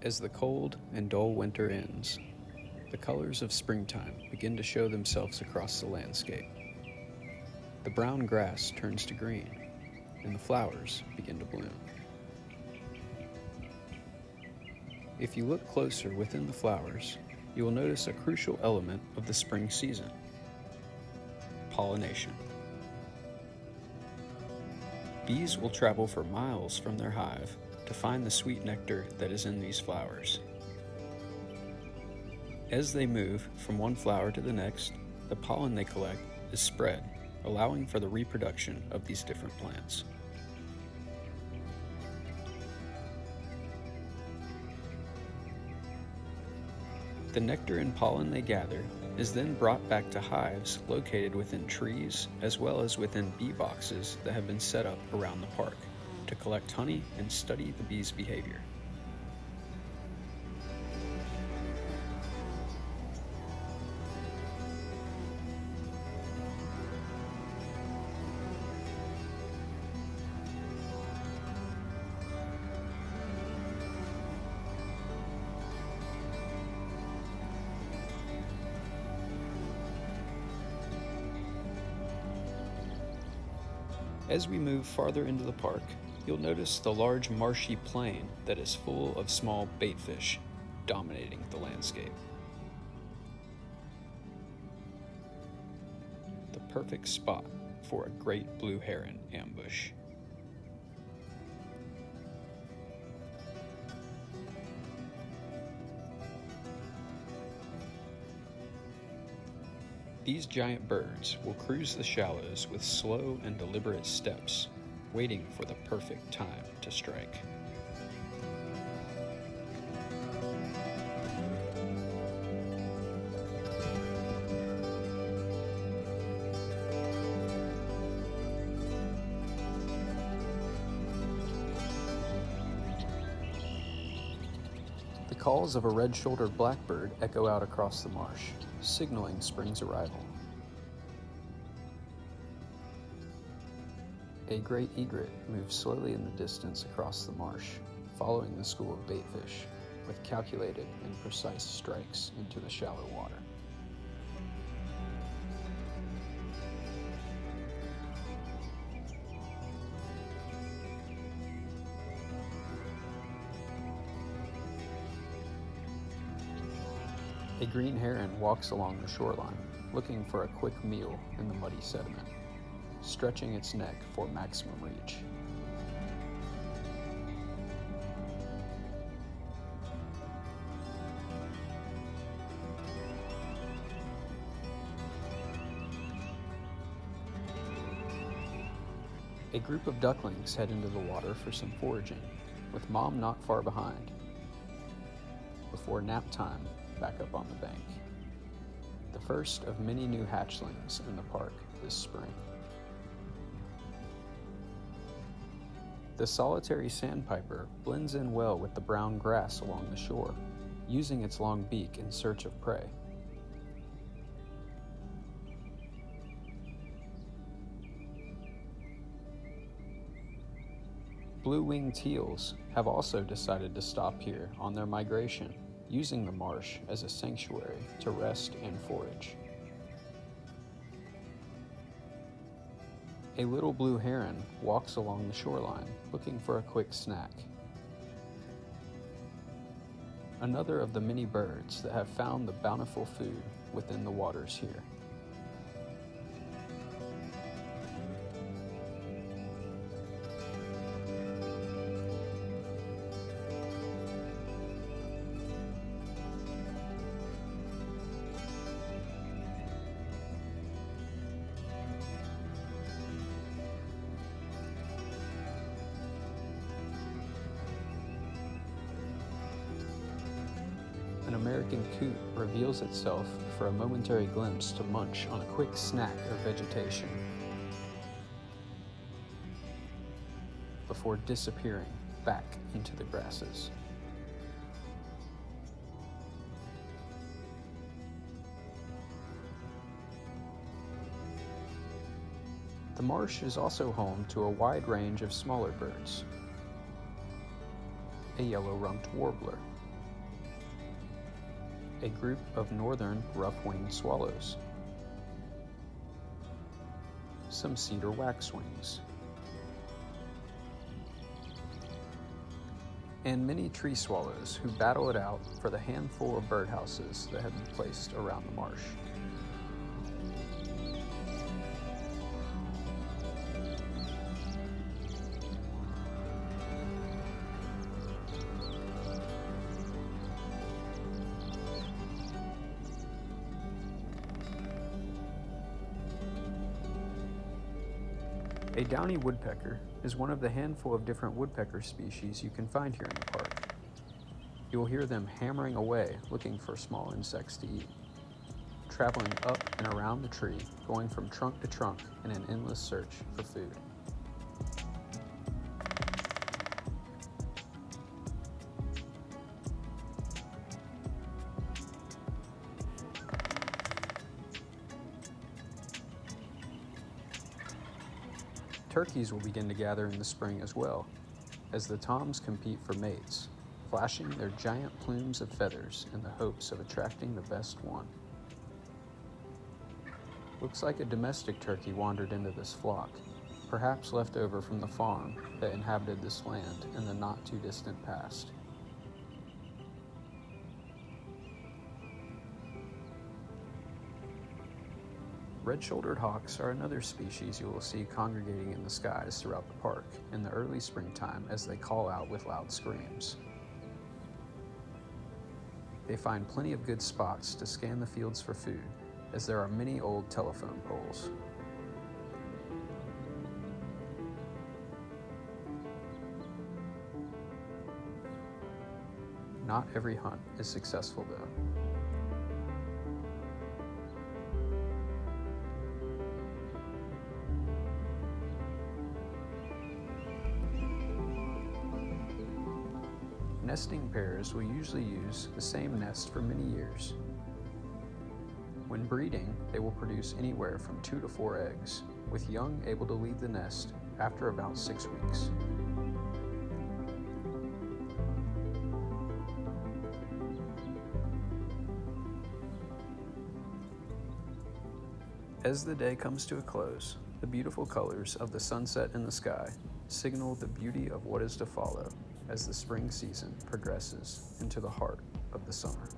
As the cold and dull winter ends, the colors of springtime begin to show themselves across the landscape. The brown grass turns to green, and the flowers begin to bloom. If you look closer within the flowers, you will notice a crucial element of the spring season: pollination. Bees will travel for miles from their hive to find the sweet nectar that is in these flowers. As they move from one flower to the next, the pollen they collect is spread, allowing for the reproduction of these different plants. The nectar and pollen they gather is then brought back to hives located within trees as well as within bee boxes that have been set up around the park to collect honey and study the bees' behavior. As we move farther into the park, you'll notice the large marshy plain that is full of small baitfish dominating the landscape. The perfect spot for a great blue heron ambush. These giant birds will cruise the shallows with slow and deliberate steps, waiting for the perfect time to strike. The calls of a red-shouldered blackbird echo out across the marsh, signaling spring's arrival. A great egret moves slowly in the distance across the marsh, following the school of baitfish, with calculated and precise strikes into the shallow water. A green heron walks along the shoreline, looking for a quick meal in the muddy sediment, stretching its neck for maximum reach. A group of ducklings head into the water for some foraging, with Mom not far behind, before nap time back up on the bank. The first of many new hatchlings in the park this spring. The solitary sandpiper blends in well with the brown grass along the shore, using its long beak in search of prey. Blue-winged teals have also decided to stop here on their migration, using the marsh as a sanctuary to rest and forage. A little blue heron walks along the shoreline, looking for a quick snack. Another of the many birds that have found the bountiful food within the waters here. An American coot reveals itself for a momentary glimpse to munch on a quick snack of vegetation before disappearing back into the grasses. The marsh is also home to a wide range of smaller birds. A yellow-rumped warbler, a group of northern rough-winged swallows, some cedar waxwings, and many tree swallows who battle it out for the handful of birdhouses that have been placed around the marsh. A downy woodpecker is one of the handful of different woodpecker species you can find here in the park. You will hear them hammering away looking for small insects to eat, traveling up and around the tree, going from trunk to trunk in an endless search for food. Turkeys will begin to gather in the spring as well, as the toms compete for mates, flashing their giant plumes of feathers in the hopes of attracting the best one. Looks like a domestic turkey wandered into this flock, perhaps left over from the farm that inhabited this land in the not-too-distant past. Red-shouldered hawks are another species you will see congregating in the skies throughout the park in the early springtime as they call out with loud screams. They find plenty of good spots to scan the fields for food, as there are many old telephone poles. Not every hunt is successful though. Nesting pairs will usually use the same nest for many years. When breeding, they will produce anywhere from 2 to 4 eggs, with young able to leave the nest after about 6 weeks. As the day comes to a close, the beautiful colors of the sunset in the sky signal the beauty of what is to follow as the spring season progresses into the heart of the summer.